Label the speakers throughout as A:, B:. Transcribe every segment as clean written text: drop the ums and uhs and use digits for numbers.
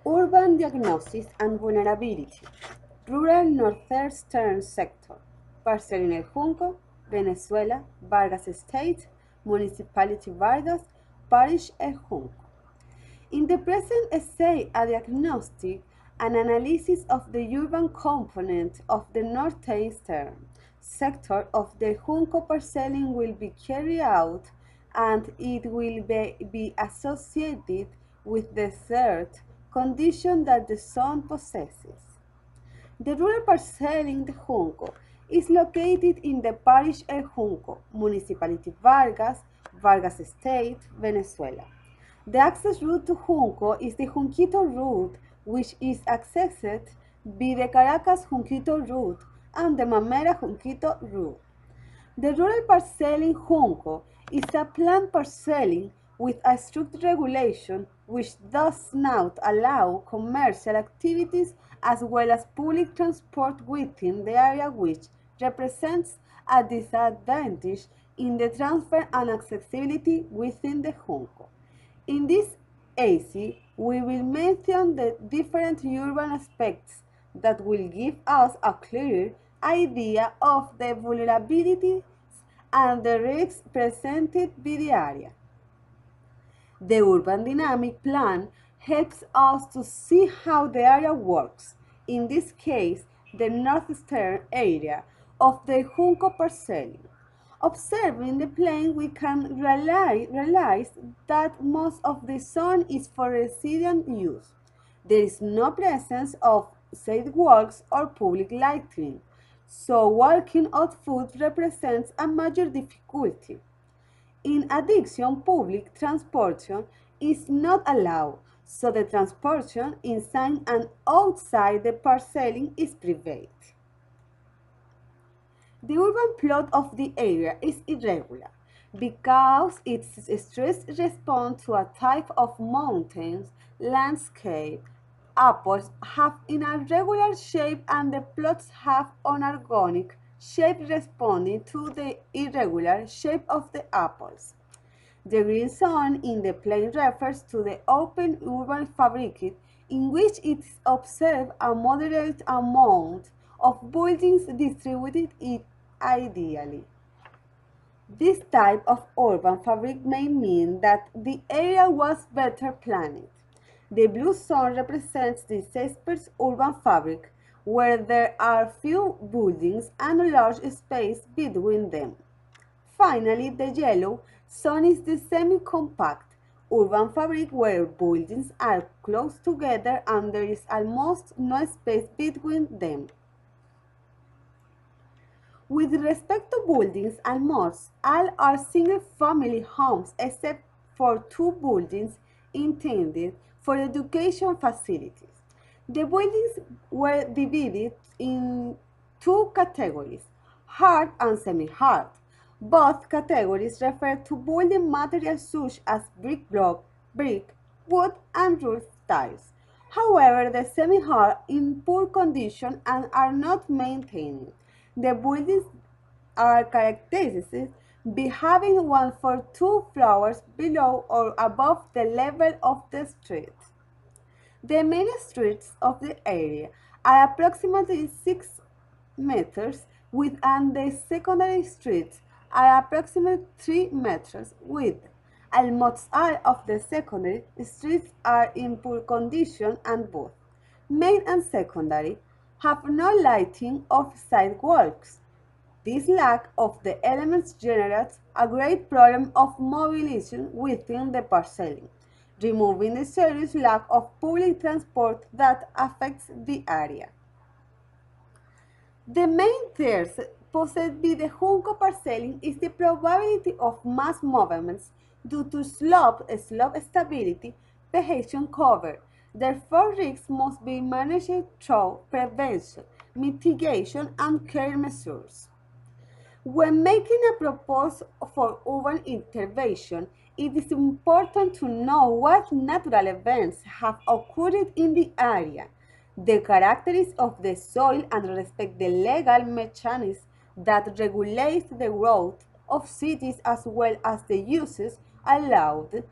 A: Urban diagnosis and vulnerability. Rural northeastern sector. Parcel El Junco, Venezuela, Vargas State, Municipality Vargas, Parish El Junco. In the present essay, a diagnostic and analysis of the urban component of the northeastern sector of the Junco parcelling will be carried out, and it will be associated with the third condition that the zone possesses. The rural parcelling de Junco is located in the parish El Junco, Municipality Vargas, Vargas State, Venezuela. The access route to Junco is the Junquito route, which is accessed by the Caracas-Junquito route and the Mamera-Junquito route. The rural parcelling Junco is a planned parcelling with a strict regulation which does not allow commercial activities as well as public transport within the area, which represents a disadvantage in the transfer and accessibility within the Junco. In this essay, we will mention the different urban aspects that will give us a clear idea of the vulnerabilities and the risks presented by the area. The urban dynamic plan helps us to see how the area works, in this case, the northeastern area of the Junco parcelling. Observing the plan, we can realize that most of the zone is for resident use. There is no presence of sidewalks or public lighting, so walking on foot represents a major difficulty. In addition, public transportation is not allowed, so the transportation inside and outside the parcelling is private. The urban plot of the area is irregular because its streets respond to a type of mountains landscape. Apples have an irregular shape and the plots have an organic shape responding to the irregular shape of the apples. The green zone in the plan refers to the open urban fabric in which it is observed a moderate amount of buildings distributed ideally. This type of urban fabric may mean that the area was better planned. The blue zone represents the dispersed urban fabric, where there are few buildings and a large space between them. Finally, the yellow zone is the semi-compact urban fabric where buildings are close together and there is almost no space between them. With respect to buildings, almost all are single-family homes except for two buildings intended for education facilities. The buildings were divided in two categories, hard and semi-hard. Both categories refer to building materials such as brick, wood, and roof tiles. However, the semi-hard are in poor condition and are not maintained. The buildings are characterized by having one or two floors below or above the level of the street. The main streets of the area are approximately 6 meters width and the secondary streets are approximately 3 meters width. Almost all of the secondary streets are in poor condition and both main and secondary have no lighting or sidewalks. This lack of the elements generates a great problem of mobilization within the parcelling, removing the serious lack of public transport that affects the area. The main threat posed by the Junco parcelling is the probability of mass movements due to slope stability, vegetation cover. Therefore, risks must be managed through prevention, mitigation, and care measures. When making a proposal for urban intervention, it is important to know what natural events have occurred in the area, the characteristics of the soil, and respect the legal mechanisms that regulate the growth of cities as well as the uses allowed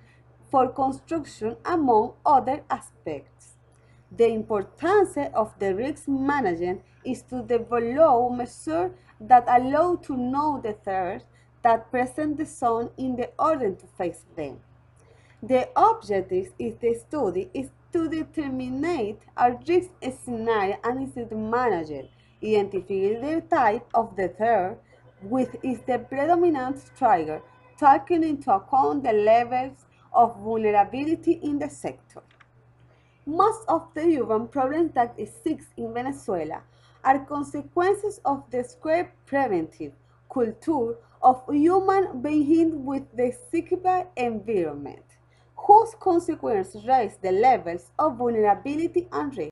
A: for construction, among other aspects. The importance of the risk management is to develop measures that allow to know the threats that present the zone in the order to face them. The objective of the study is to determine a risk scenario and its manager, identify the type of the threat which is the predominant trigger, taking into account the levels of vulnerability in the sector. Most of the urban problems that exist in Venezuela are consequences of the square preventive culture of human being with the cyber environment, whose consequences raise the levels of vulnerability and risk.